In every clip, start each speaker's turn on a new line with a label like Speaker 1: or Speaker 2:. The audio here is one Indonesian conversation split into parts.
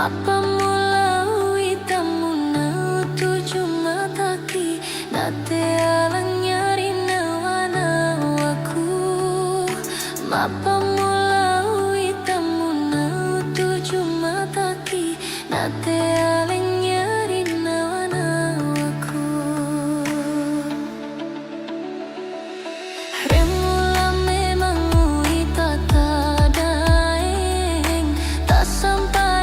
Speaker 1: Mapa mulawi tamuna tuju mataki nate alang nyari nawana waku. Mapa mulawi tamuna tuju mataki nate alang nyari nawana waku. Remula memang uita tadaeng tak sampai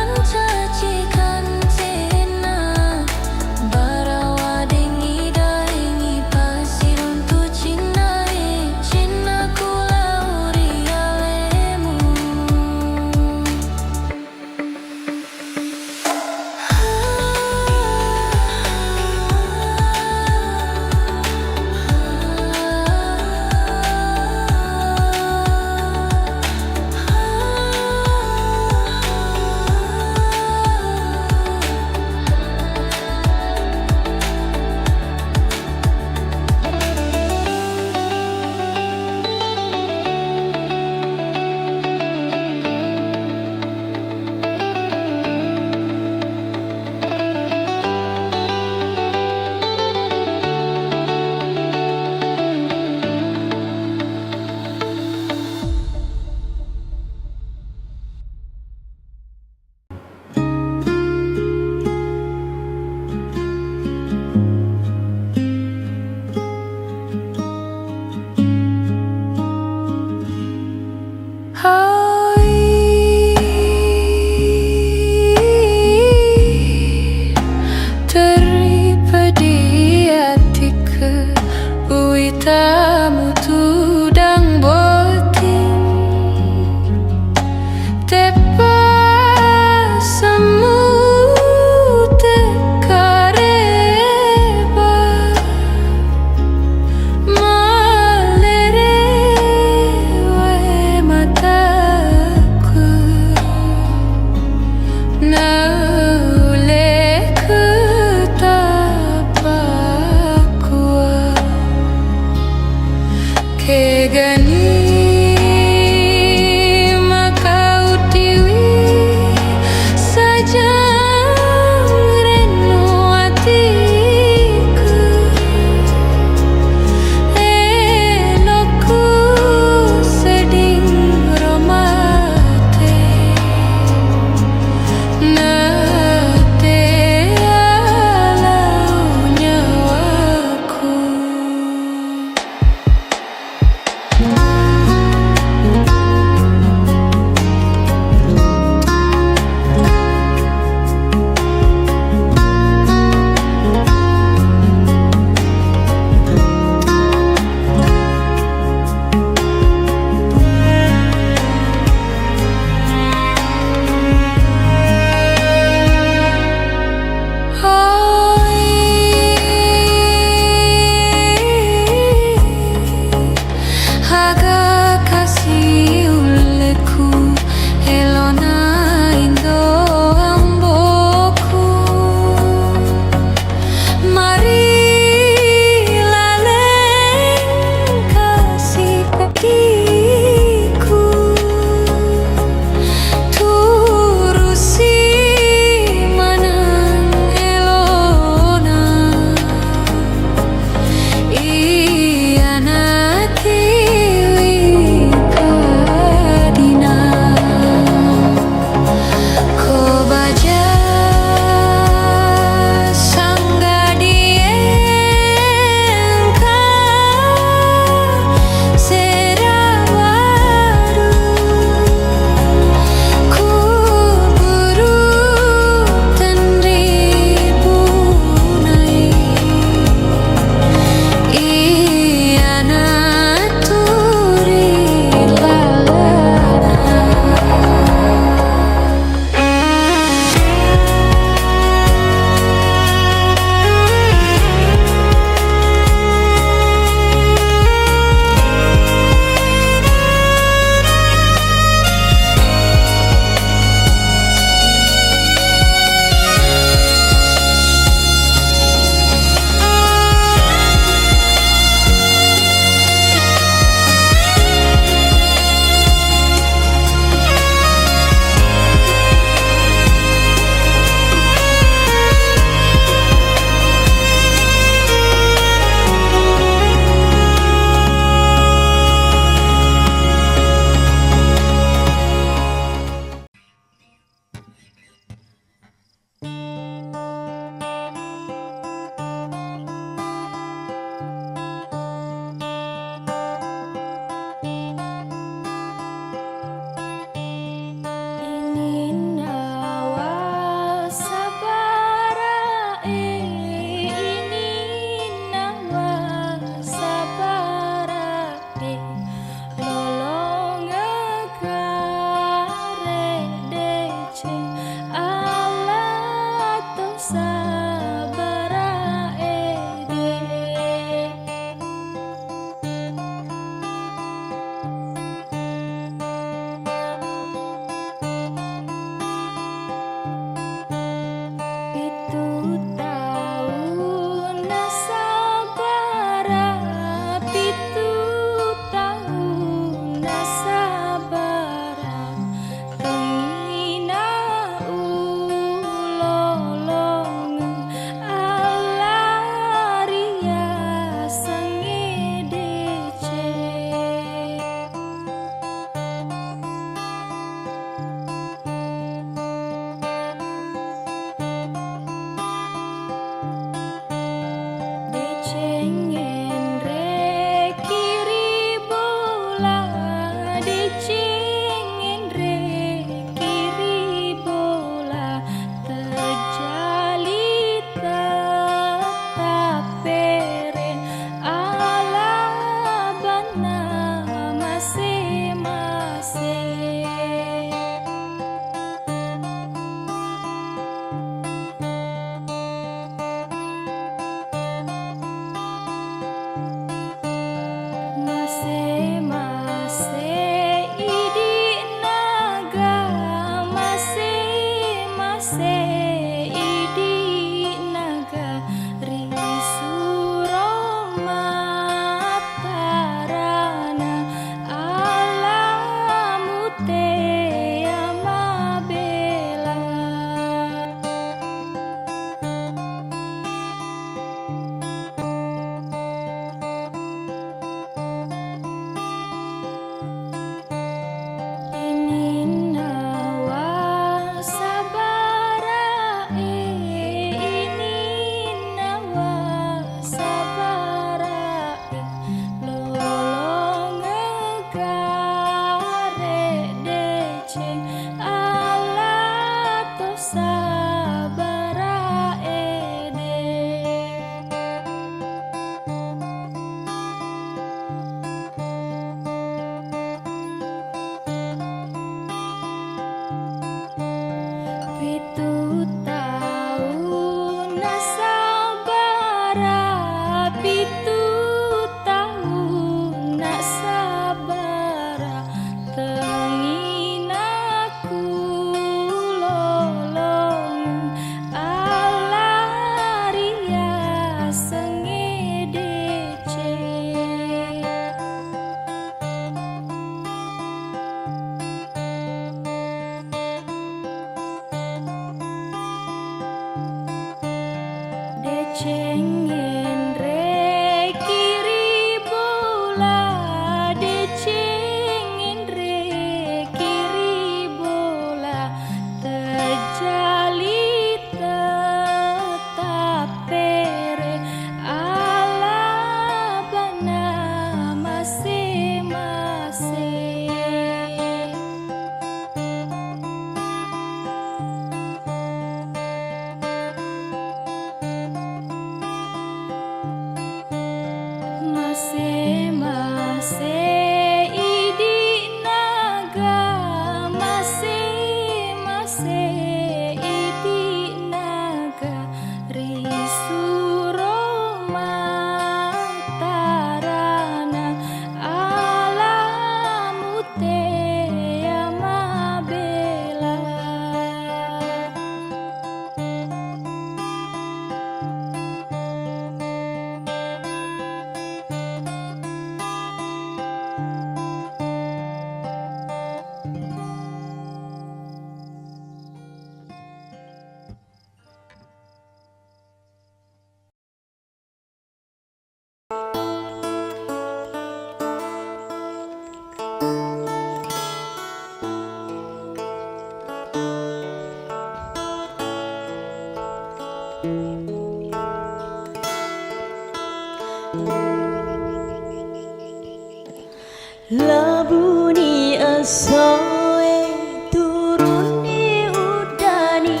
Speaker 2: Labuni asoe turuni udani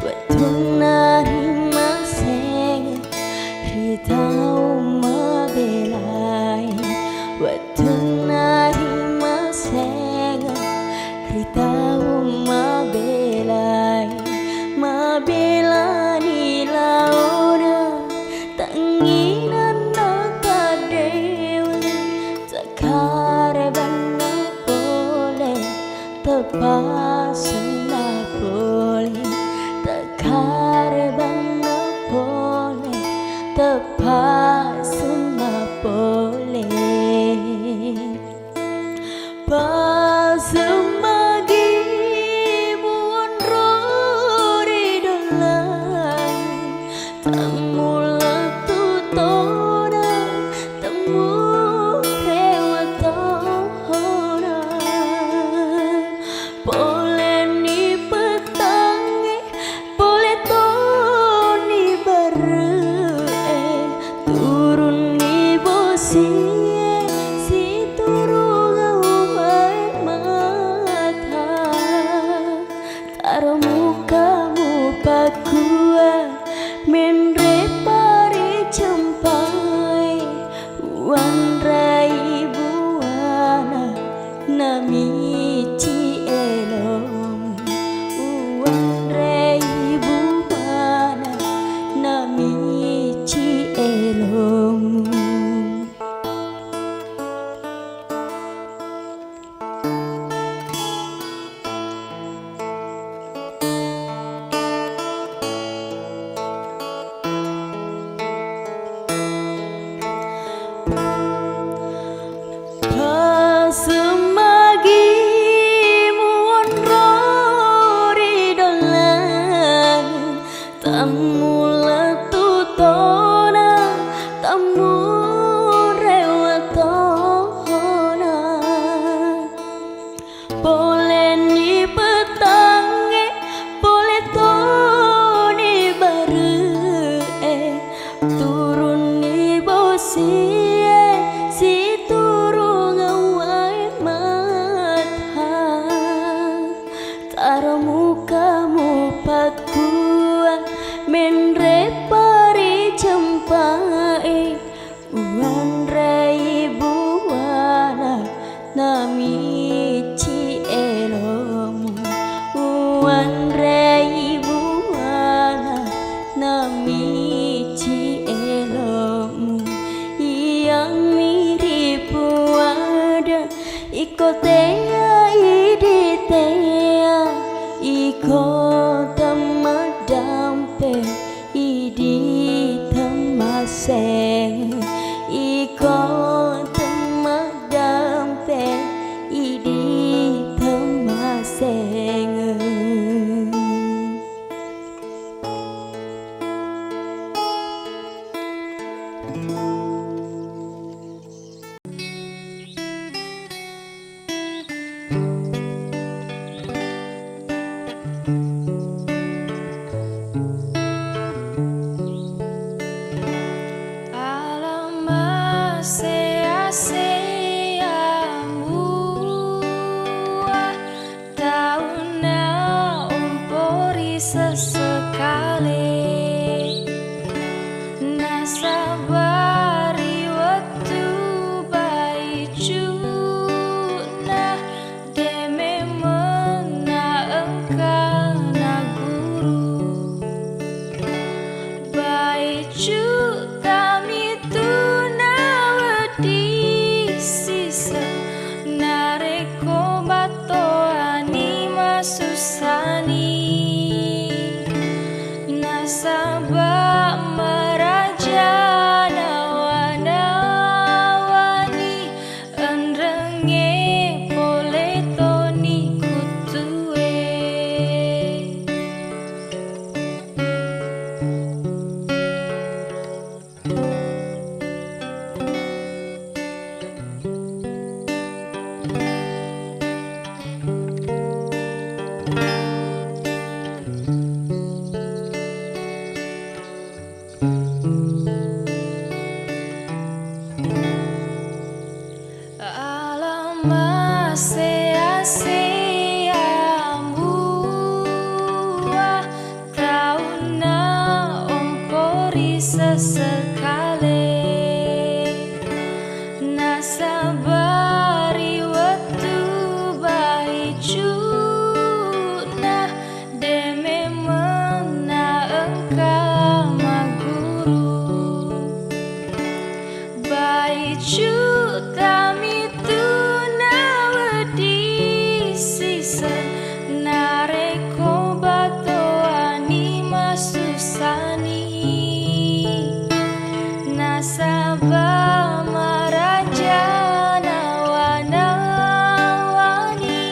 Speaker 2: wetunari maseng ritau mabelai wetunari maseng ritau mabelai mabelani launa tanginan Karebana boleh terpasna boleh Karebana boleh terpasna boleh Pasemagi munrori dolan Tamula tutona temu Mukamu pakua menre pari campai wanrai buana namici elom wanrai buana namici elom Semagi munrori dolan tamula tutona tamu rewatona boleh ni petange boleh toni baru turun ni bosi Mukamu pakua menre pari campai wanrai buana namici elom wanrai buana namici elom yang mirip wada ikotea iditea Iko tamadampe idi tamaseng Iko tamadampe idi tamaseng
Speaker 1: Sesekali nasabari waktu baicuna deme mena engkana guru baicu kami tunawadi sisa nareko batoani masusani Sabah meraja nawa-nawani Enrenge boleh toni kutue sia-sia buah tauna ompori sesekali nasabari waktu bahijuna deme mena engkau maguru bahiju tami tunawadi sisen nareko batoani masusani nasabah maraja nawanawani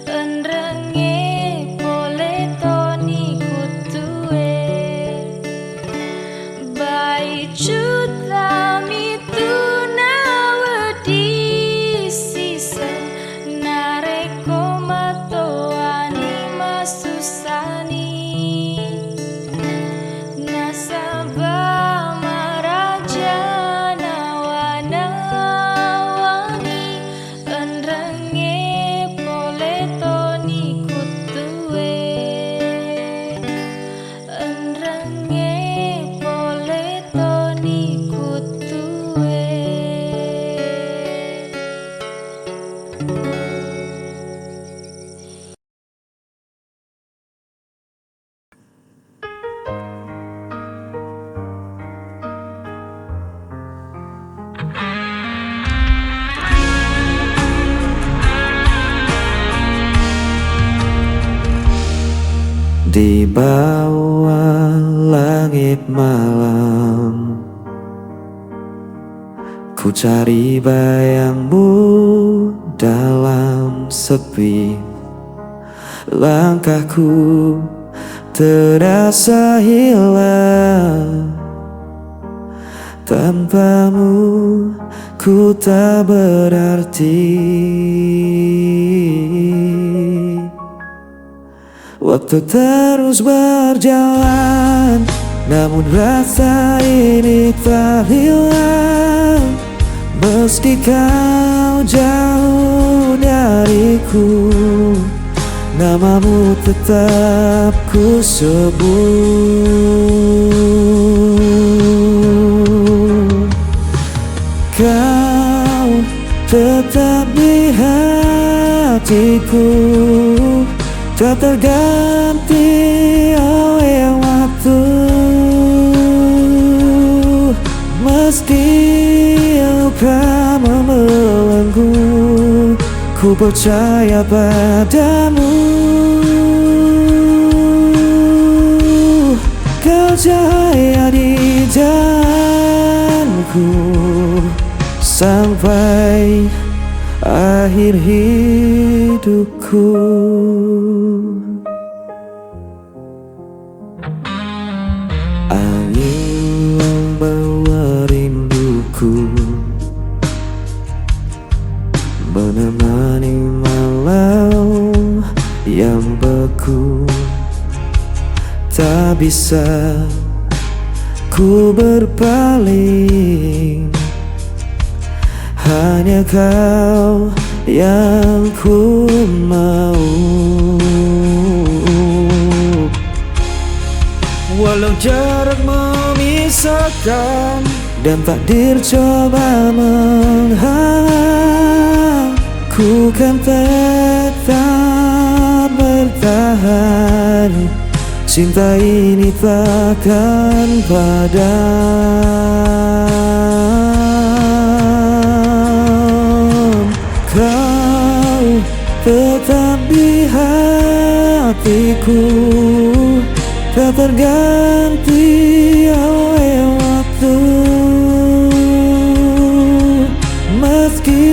Speaker 1: enrenge poletoni kutue bahiju tami tunawadi sisen nareko matoani masusani nasabah maraja nawanawani enrenge poletoni kutue enrenge poletoni kutue.
Speaker 3: Di bawah langit malam ku cari bayangmu dalam sepi. Langkahku terasa hilang, tanpamu ku tak berarti. Waktu terus berjalan, namun rasa ini tak hilang. Meski kau jauh dariku, namamu tetap ku sebut. Kau tetap di hatiku, tak terganti oleh waktu. Meski luka membelenggu, ku percaya padamu. Kau cahaya di jalanku sampai akhir hidupku. Angin membawa rinduku, menemani malam yang beku. Tak bisa ku berpaling, hanya kau yang ku mau. Walau jarak memisahkan dan takdir coba menghalang, ku kan tetap bertahan. Cinta ini takkan padam. Kau tetap di hatiku, tak terganti oleh waktu. Meski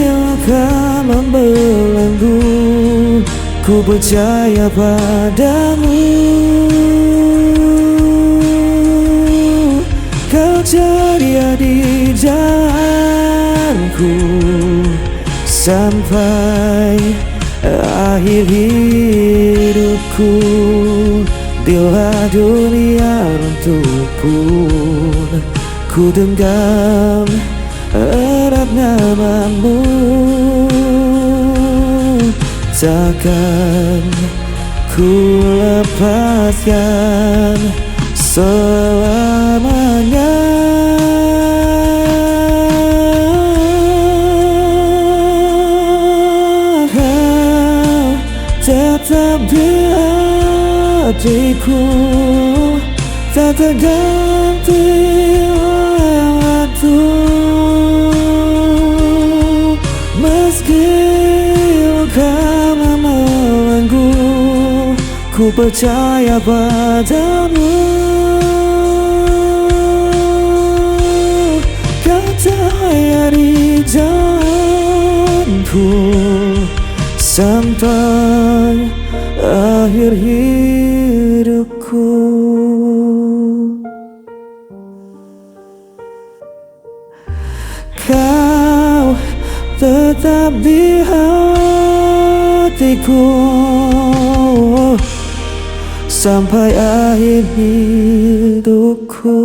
Speaker 3: luka membelenggu, ku percaya padamu. Kau ceria di jalanku sampai akhir hidupku. Bila dunia runtuh pun, ku genggam erat namamu. takkan ku lepaskan selamanya. Kau tetap di hatiku, tak terganti oleh waktu. Meski luka membelenggu, ku percaya padamu. Kau cahaya di jalanku sampai akhir hidupku. Kau tetap di hatiku sampai akhir hidupku.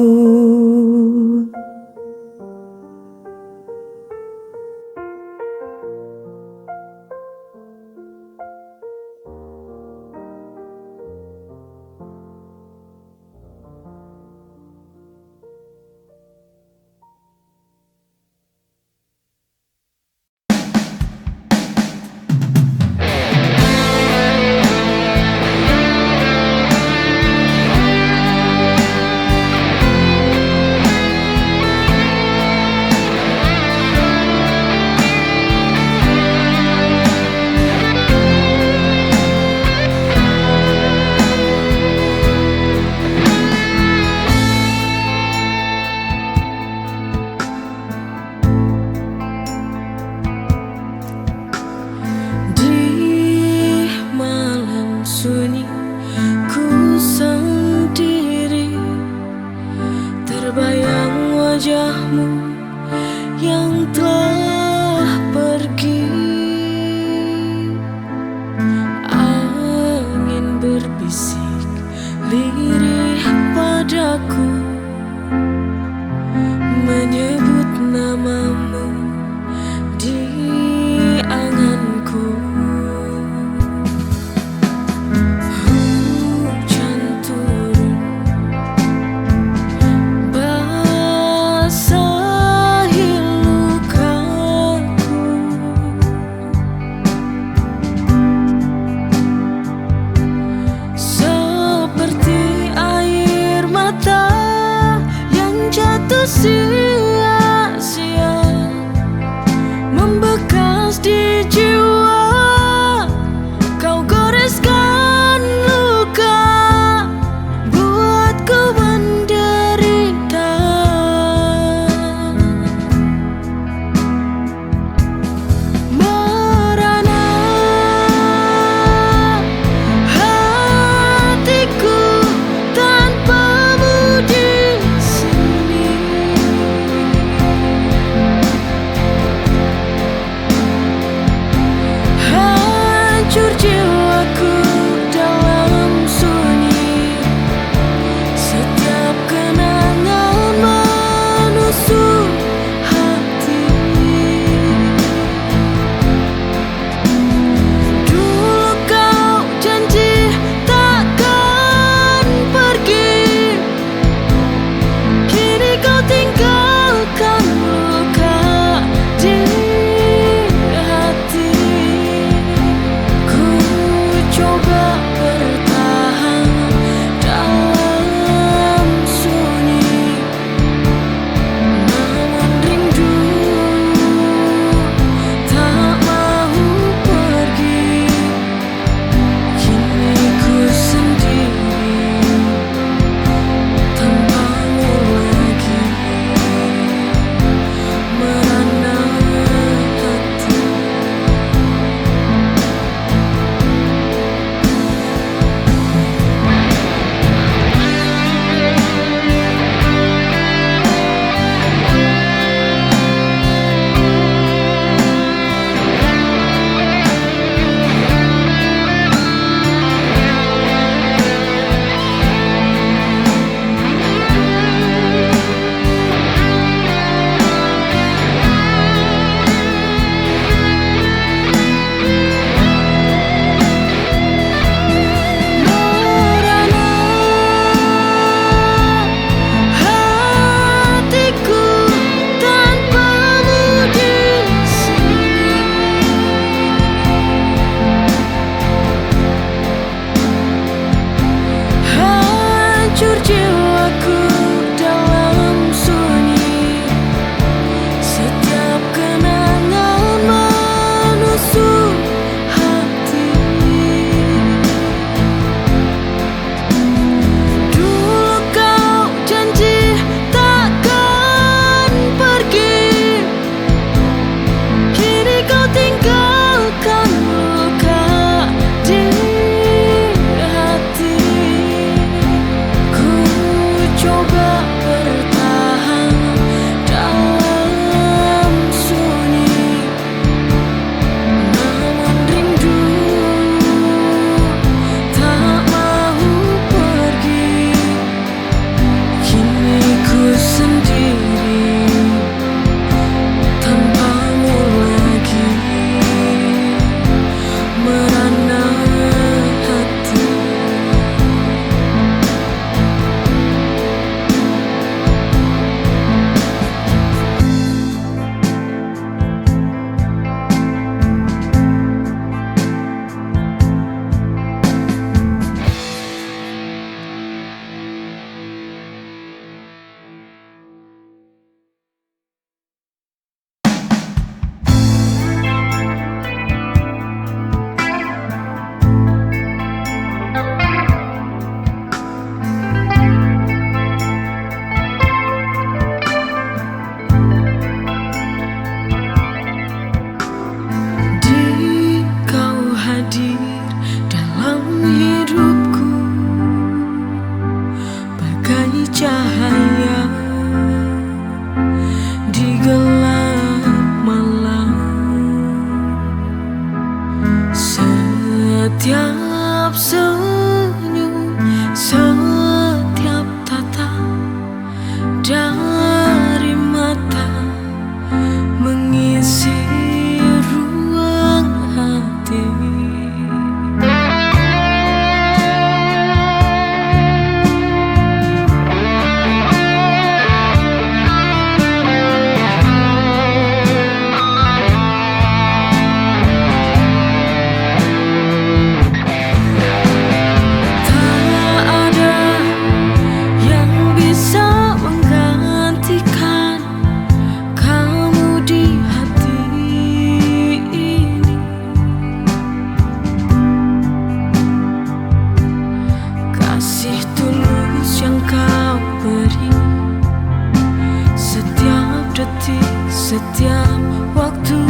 Speaker 1: waktu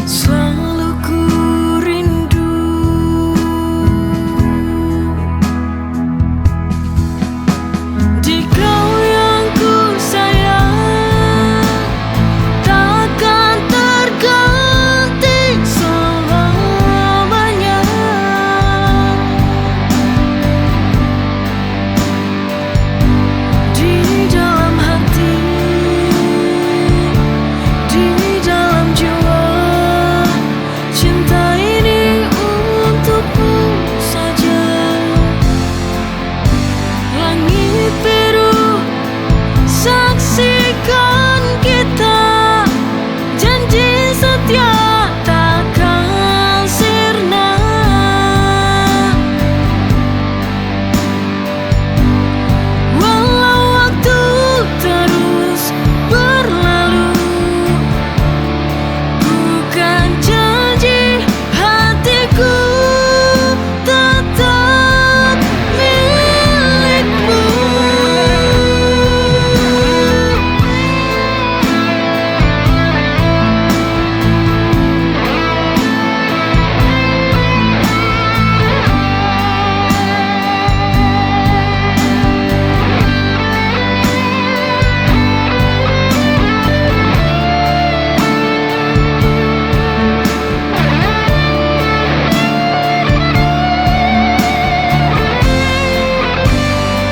Speaker 1: selalu ku rindu. Di kau yang ku sayang takkan terganti selamanya. Di dalam hati, di dalam jiwa, cinta ini untukmu saja. Langit biru saksikan kita, janji setia takkan sirna. Walau waktu terus berlalu, bukan janji hatiku tetap milikmu.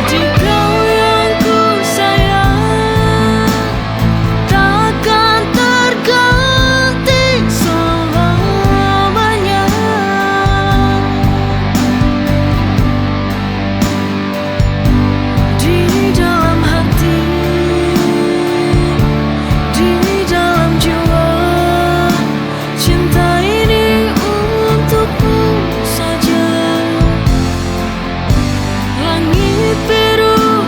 Speaker 1: Di kau yang ku sayang takkan terganti selamanya. Di dalam hati, di dalam jiwa, cinta ini untukmu saja. Langit biru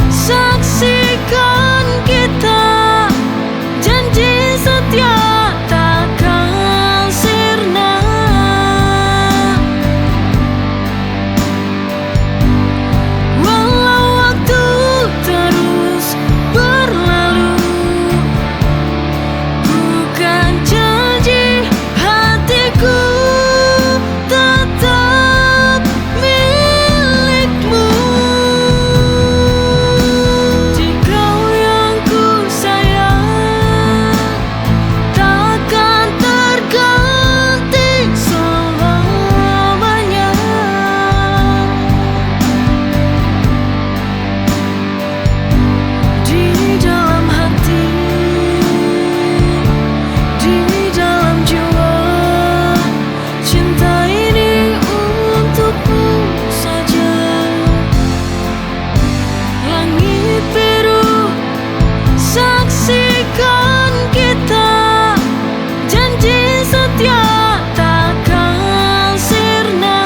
Speaker 1: saksikan kita, janji setia takkan sirna. Walau waktu terus berlalu, bukan janji hatiku tetap milikmu. Di kau yang ku sayang takkan terganti selamanya. Di dalam hati, di dalam jiwa, cinta ini untukmu saja. Langit biru saksikan kita, janji setia takkan sirna.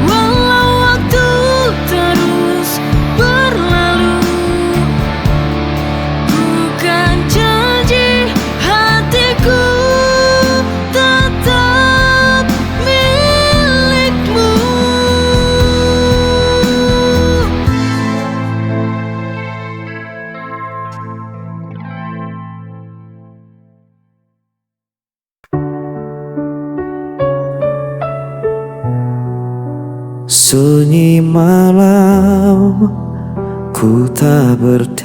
Speaker 1: Walau waktu terus berlalu, bukan janji hatiku tetap milikmu.
Speaker 3: Sunyi malam, ku tak berdaya.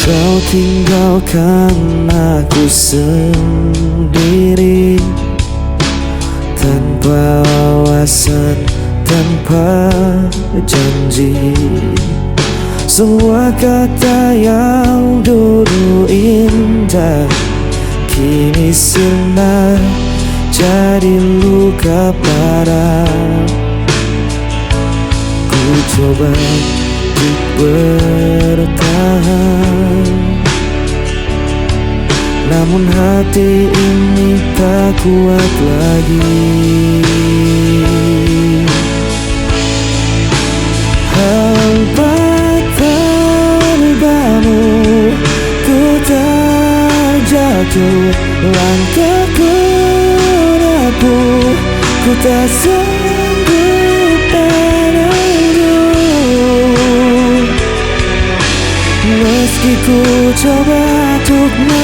Speaker 3: Kau tinggalkan aku sendiri, tanpa wawasan, tanpa janji. Semua kata yang dulu indah kini sirna jadi luka parah. Ku coba untuk bertahan, namun hati ini tak kuat lagi. Hampa tanpamu ku tak jatuh, langkahku rapuh, ku tak sanggup menunggu. Meski ku coba untuk melupakan,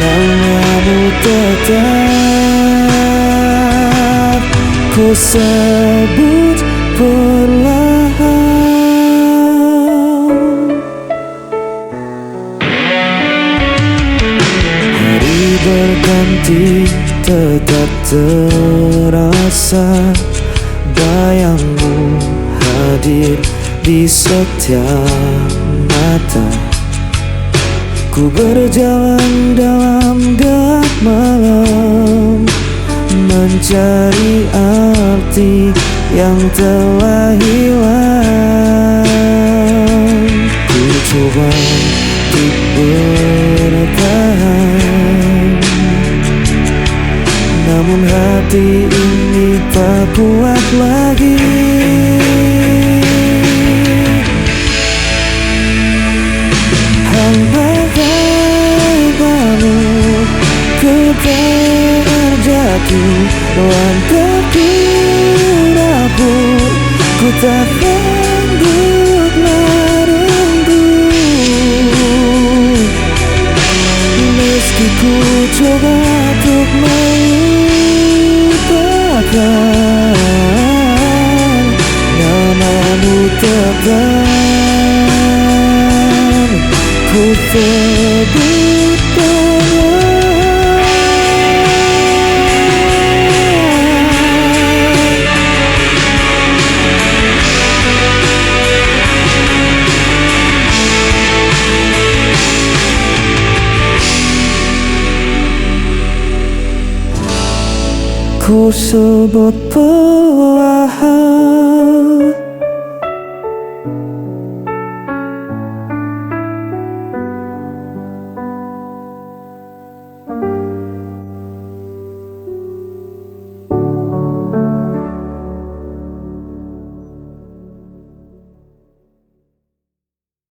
Speaker 3: namamu tetap ku sebut perlahan. Hari berganti tetap terasa, bayangmu hadir di setiap mata. Ku berjalan dalam gelap malam, mencari arti yang telah hilang. Ku coba untuk bertahan, namun hati ini tak kuat lagi. Hambakan kamu, ku terjatuh dalam terpuruk. Ku tak sanggup menunggu. Meski ku coba untuk melupakan, namamu tetap ku sebut perlahan. Ku sebut perlahan.